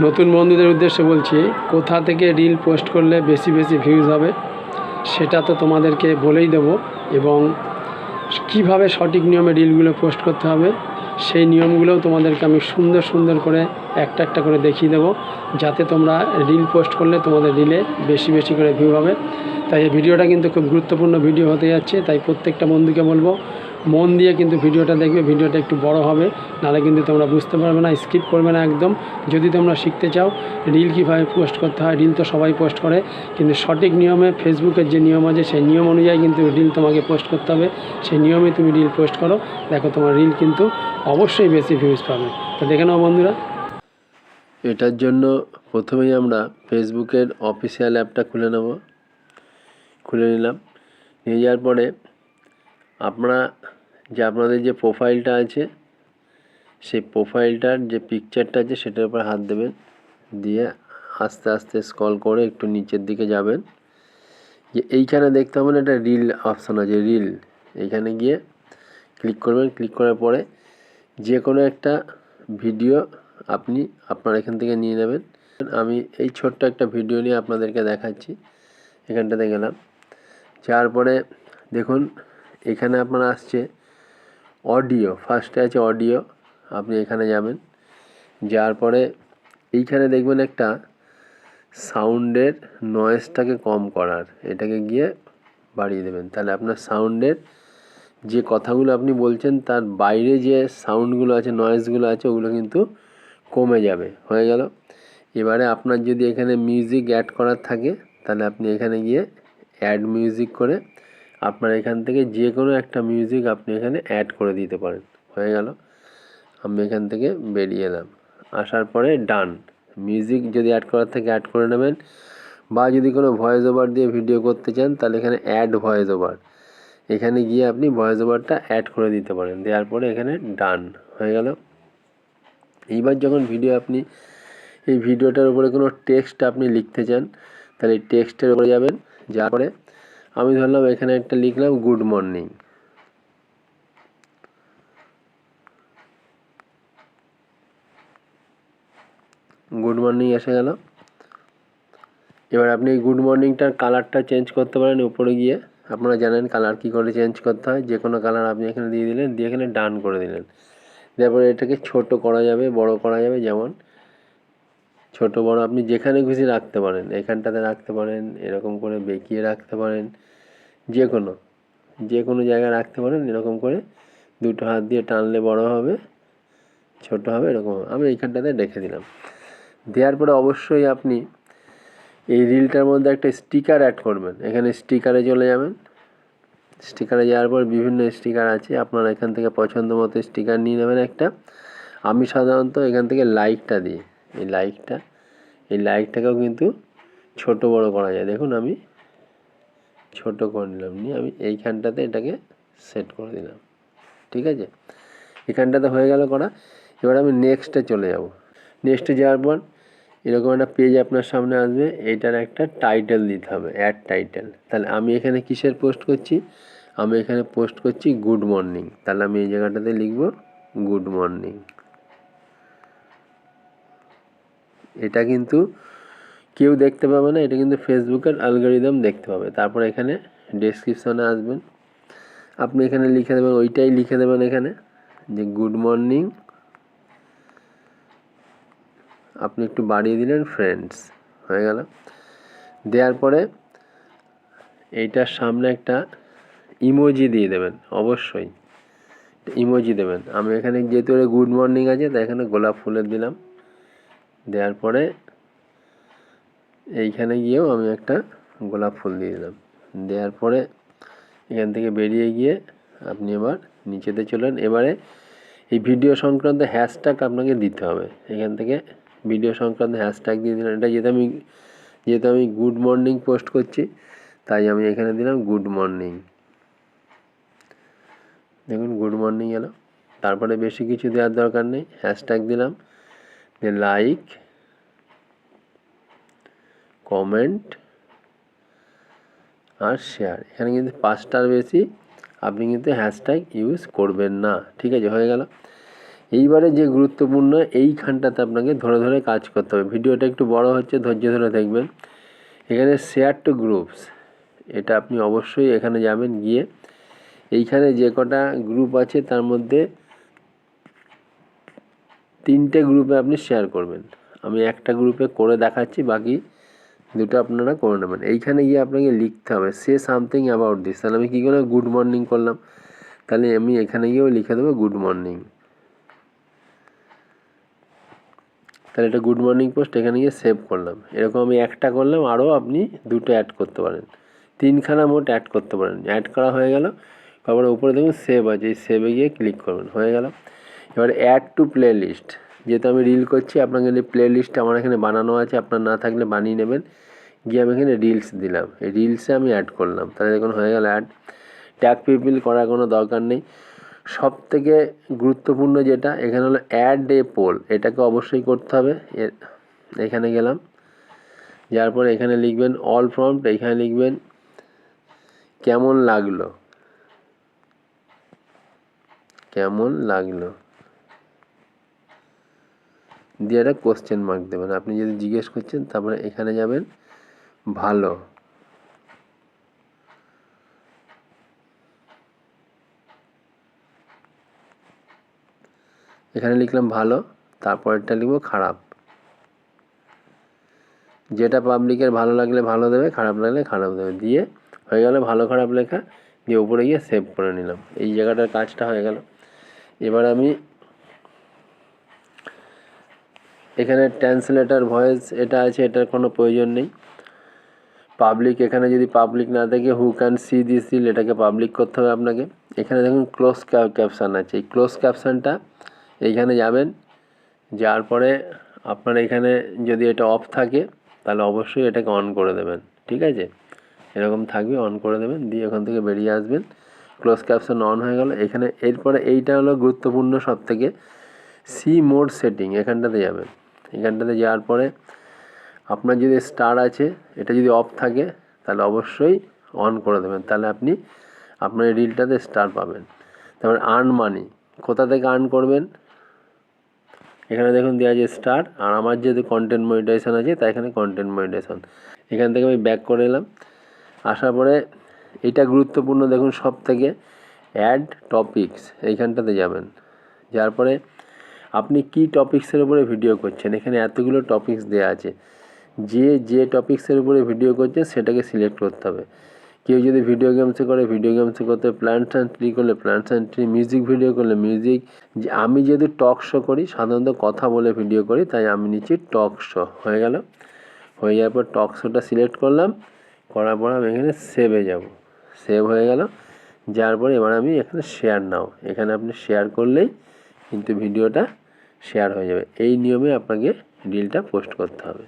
নতুন বন্ধুদের উদ্দেশ্যে বলছি, কোথা থেকে রিল পোস্ট করলে বেশি বেশি ভিউজ হবে সেটা তো তোমাদেরকে বলেই দেবো, এবং কিভাবে সঠিক নিয়মে রিলগুলো পোস্ট করতে হবে সেই নিয়মগুলোও তোমাদেরকে আমি সুন্দর সুন্দর করে একটা একটা করে দেখিয়ে দেবো, যাতে তোমরা রিল পোস্ট করলে তোমাদের রিলে বেশি বেশি করে ভিউ হবে। তাই এই ভিডিওটা কিন্তু খুব গুরুত্বপূর্ণ ভিডিও হতে যাচ্ছে, তাই প্রত্যেকটা বন্ধুকে বলবো মন দিয়ে কিন্তু ভিডিওটা দেখবে। ভিডিওটা একটু বড় হবে, নাহলে কিন্তু তোমরা বুঝতে পারবে না, স্কিপ করবে না একদম। যদি তোমরা শিখতে চাও রিল কীভাবে পোস্ট করতে হয়, রিল তো সবাই পোস্ট করে, কিন্তু সঠিক নিয়মে ফেসবুকের যে নিয়ম আছে সেই নিয়ম অনুযায়ী কিন্তু রিল তোমাকে পোস্ট করতে হবে। সেই নিয়মে তুমি রিল পোস্ট করো, দেখো তোমার রিল কিন্তু অবশ্যই বেশি ভিউজ পাবে। তো দেখে নাও বন্ধুরা। এটার জন্য প্রথমেই আমরা ফেসবুকের অফিসিয়াল অ্যাপটা খুলে নিলাম। নিয়ে যাওয়ার পরে আপনাদের যে প্রোফাইলটা আছে সেই প্রোফাইলটার যে পিকচারটা আছে সেটার উপর হাত দেবেন, দিয়ে আস্তে আস্তে স্ক্রল করে একটু নিচের দিকে যাবেন। যে এইখানে দেখতে পাবেন একটা রিল অপশান আছে, রিল, এইখানে গিয়ে ক্লিক করবেন। ক্লিক করার পরে যে কোনো একটা ভিডিও আপনার এখান থেকে নিয়ে নেবেন। আমি এই ছোট্ট একটা ভিডিও নিয়ে আপনাদেরকে দেখাচ্ছি। এখানটাতে গেলাম, যাওয়ার পরে দেখুন এখানে আপনার আসছে অডিও, ফার্স্টে আছে অডিও। আপনি এখানে যাবেন, যাওয়ার পরে এইখানে দেখবেন একটা সাউন্ডের নয়েজটাকে কম করার, এটাকে গিয়ে বাড়িয়ে দেবেন। তাহলে আপনার সাউন্ডের যে কথাগুলো আপনি বলছেন তার বাইরে যে সাউন্ডগুলো আছে, নয়েজগুলো আছে, ওগুলো কিন্তু কমে যাবে। হয়ে গেল। এবারে আপনার যদি এখানে মিউজিক অ্যাড করার থাকে তাহলে আপনি এখানে গিয়ে অ্যাড মিউজিক করে আপনার এখান থেকে যে কোনো একটা মিউজিক আপনি এখানে অ্যাড করে দিতে পারেন। হয়ে গেল। আমি এখান থেকে বেরিয়ে এলাম, আসার পরে ডান। মিউজিক যদি অ্যাড করার থাকে অ্যাড করে নেবেন, বা যদি কোনো ভয়েস ওভার দিয়ে ভিডিও করতে চান তাহলে এখানে অ্যাড ভয়েস ওভার, এখানে গিয়ে আপনি ভয়েস ওভারটা অ্যাড করে দিতে পারেন। দেওয়ার পরে এখানে ডান হয়ে গেল। এইবার যখন এই ভিডিওটার উপরে কোনো টেক্সট আপনি লিখতে চান তাহলে এই টেক্সটের উপরে যাবেন। যাওয়ার পরে আমি ধরলাম এখানে একটা লিখলাম গুড মর্নিং। গুড মর্নিং এসে গেল। এবার আপনি এই গুড মর্নিংটার কালারটা চেঞ্জ করতে পারেন উপরে গিয়ে। আপনারা জানেন কালার কী করে চেঞ্জ করতে হয়। যে কোনো কালার আপনি এখানে দিয়ে দিলেন, দিয়ে এখানে ডান করে দিলেন। তারপরে এটাকে ছোট করা যাবে, বড় করা যাবে, যেমন ছোট বড় আপনি যেখানে খুশি রাখতে পারেন। এখানটাতে রাখতে পারেন, এরকম করে বেঁকিয়ে রাখতে পারেন, যে কোনো জায়গায় রাখতে পারেন। এরকম করে দুটো হাত দিয়ে টানলে বড় হবে, ছোট হবে, এরকম আমি এইখানটাতে রেখে দিলাম। দেওয়ার পরে অবশ্যই আপনি এই রিলটার মধ্যে একটা স্টিকার অ্যাড করবেন। এখানে স্টিকারে চলে যাবেন। স্টিকারে যাওয়ার পর বিভিন্ন স্টিকার আছে, আপনারা এখান থেকে পছন্দ মতো স্টিকার নিয়ে নেবেন একটা। আমি সাধারণত এখান থেকে লাইকটা দিই। এই লাইকটাকেও কিন্তু ছোট বড় করা যায়। দেখুন আমি ছোট করে নিলাম, নিয়ে আমি এইখানটাতে এটাকে সেট করে দিলাম। ঠিক আছে, এখানটাতে হয়ে গেল করা। এবার আমি নেক্সটে চলে যাব। নেক্সটে যাওয়ার পর এরকম একটা পেজ আপনার সামনে আসবে। এইটার একটা টাইটেল দিতে হবে, অ্যাড টাইটেল। তাহলে আমি এখানে কিসের পোস্ট করছি? আমি এখানে পোস্ট করছি গুড মর্নিং। তাহলে আমি এই জায়গাটাতে লিখব গুড মর্নিং। এটা কিন্তু কেউ দেখতে পাবে না, এটা কিন্তু ফেসবুকের অ্যালগরিদম দেখতে পাবে। তারপর এখানে ডেসক্রিপশনে আসবেন, আপনি এখানে লিখে দেবেন, ওইটাই লিখে দেবেন এখানে যে গুড মর্নিং। আপনি একটু বাড়িয়ে দিলেন ফ্রেন্ডস, হয়ে গেল। দেওয়ার পরে এইটার সামনে একটা ইমোজি দিয়ে দেবেন, অবশ্যই ইমোজি দেবেন। আমি এখানে যেহেতু গুড মর্নিং আছে তাই এখানে গোলাপ ফুলের দিলাম। দেওয়ার পরে এইখানে গিয়েও আমি একটা গোলাপ ফুল দিয়ে দিলাম। দেওয়ার পরে এখান থেকে বেরিয়ে গিয়ে আপনি এবার নিচেতে চলেন। এবারে এই ভিডিও সংক্রান্ত হ্যাশট্যাগ আপনাকে দিতে হবে। এখান থেকে ভিডিও সংক্রান্ত হ্যাশট্যাগ দিয়ে দিলাম। এটা যেহেতু আমি গুড মর্নিং পোস্ট করছি তাই আমি এখানে দিলাম গুড মর্নিং। দেখুন গুড মর্নিং এলো। তারপরে বেশি কিছু দেওয়ার দরকার নেই, হ্যাশট্যাগ দিলাম, লাইক, কমেন্ট আর শেয়ার। এখানে কিন্তু 5টার বেশি আপনি কিন্তু হ্যাশট্যাগ ইউজ করবেন না। ঠিক আছে, হয়ে গেল। এইবারে যে গুরুত্বপূর্ণ এইখানটাতে আপনাকে ধরে ধরে কাজ করতে হবে। ভিডিওটা একটু বড় হচ্ছে, ধৈর্য ধরে দেখবেন। এখানে শেয়ার টু গ্রুপস, এটা আপনি অবশ্যই এখানে যাবেন, গিয়ে এইখানে যে কটা গ্রুপ আছে তার মধ্যে 3টে গ্রুপে আপনি শেয়ার করবেন। আমি একটা গ্রুপে করে দেখাচ্ছি, বাকি 2টো আপনারা করে নেবেন। এইখানে গিয়ে আপনাকে লিখতে হবে সে সামথিং অ্যাবাউট দিস। তাহলে আমি কী করলাম, গুড মর্নিং করলাম, তাহলে আমি এখানে গিয়েও লিখে দেবো গুড মর্নিং। তাহলে এটা গুড মর্নিং পোস্ট, এখানে গিয়ে সেভ করলাম। এরকম আমি একটা করলাম, আরও আপনি 2টো অ্যাড করতে পারেন, 3খানা মোট অ্যাড করতে পারেন। অ্যাড করা হয়ে গেল, তারপরে উপরে দেখুন সেভ আছে, এই সেভে গিয়ে ক্লিক করবেন, হয়ে গেল। এবারে অ্যাড টু প্লে লিস্ট, যেহেতু আমি রিল করছি আপনাকে প্লে লিস্ট আমার এখানে বানানো আছে, আপনার না থাকলে বানিয়ে নেবেন। গিয়ে আমি এখানে রিলস দিলাম, এই রিলসে আমি অ্যাড করলাম, তাহলে দেখুন হয়ে গেল অ্যাড। ট্যাগ পিপল করার কোনো দরকার নেই। সব থেকে গুরুত্বপূর্ণ যেটা এখানে হলো অ্যাড এ পোল, এটাকে অবশ্যই করতে হবে। এখানে গেলাম, যার পরে এখানে লিখবেন অল প্রম্পট, এখানে লিখবেন কেমন লাগলো, কেমন লাগলো দিয়ে একটা কোশ্চেন মার্ক দেবেন। আপনি যদি জিজ্ঞেস করছেন, তারপরে এখানে যাবেন ভালো, এখানে লিখলাম ভালো, তারপরেরটা লিখবো খারাপ। যেটা পাবলিকের ভালো লাগলে ভালো দেবে, খারাপ লাগলে খারাপ দেবে, দিয়ে হয়ে গেল ভালো খারাপ লেখা, দিয়ে উপরে গিয়ে সেভ করে নিলাম। এই জায়গাটার কাজটা হয়ে গেল। এবার আমি এখানে ট্রান্সলেটর ভয়েস এটা আছে, এটার কোনো প্রয়োজন নেই। পাবলিক, এখানে যদি পাবলিক না থাকে who can see this reel, এটাকে পাবলিক করতে হবে আপনাকে। এখানে দেখুন ক্লোজ ক্যাপশান আছে, এই ক্লোজ ক্যাপশানটা এইখানে যাবেন, যাওয়ার পরে আপনার এখানে যদি এটা অফ থাকে তাহলে অবশ্যই এটাকে অন করে দেবেন, ঠিক আছে? এরকম থাকবে, অন করে দেবেন, দিয়ে ওখান থেকে বেরিয়ে আসবেন। ক্লোজ ক্যাপশন অন হয়ে গেল। এখানে এরপরে এইটা হলো গুরুত্বপূর্ণ সব থেকে, সি মোড সেটিং, এখানটাতে যাবেন। এখানটাতে যাওয়ার পরে আপনার যদি স্টার আছে, এটা যদি অফ থাকে তাহলে অবশ্যই অন করে দেবেন, তাহলে আপনি আপনার এই রিলটাতে স্টার পাবেন। তারপর আর্ন মানি, কোথা থেকে আর্ন করবেন, এখানে দেখুন দেওয়া আছে স্টার, আর আমার যেহেতু কন্টেন্ট মনিটাইজেশন আছে তাই এখানে কন্টেন্ট মনিটাইজেশন। এখান থেকে আমি ব্যাক করে এলাম, আসার পরে এটা গুরুত্বপূর্ণ দেখুন সব থেকে, অ্যাড টপিকস, এইখানটাতে যাবেন। যার পরে আপনি কি টপিক্সের উপরে ভিডিও করছেন, এখানে এতগুলো টপিক্স দেওয়া আছে, যে টপিক্সের উপরে ভিডিও করছেন সেটাকে সিলেক্ট করতে হবে। কেউ যদি ভিডিও গেমসে করে ভিডিও গেমসে করতে হবে, প্ল্যান্টস অ্যান্ড ট্রি করলে plants and tree, music video করলে মিউজিক। আমি যেহেতু টক শো করি, সাধারণত কথা বলে ভিডিও করি, তাই আমি নিচ্ছি টক শো। হয়ে গেল, হয়ে যাওয়ার পর টক শোটা সিলেক্ট করলাম, করার পর আমি এখানে সেভে যাব, সেভ হয়ে গেল। যার পরে এবার আমি এখানে শেয়ার নাও, এখানে আপনি শেয়ার করলেই কিন্তু ভিডিওটা শেয়ার হয়ে যাবে। এই নিয়মে আপনাকে রিলটা পোস্ট করতে হবে।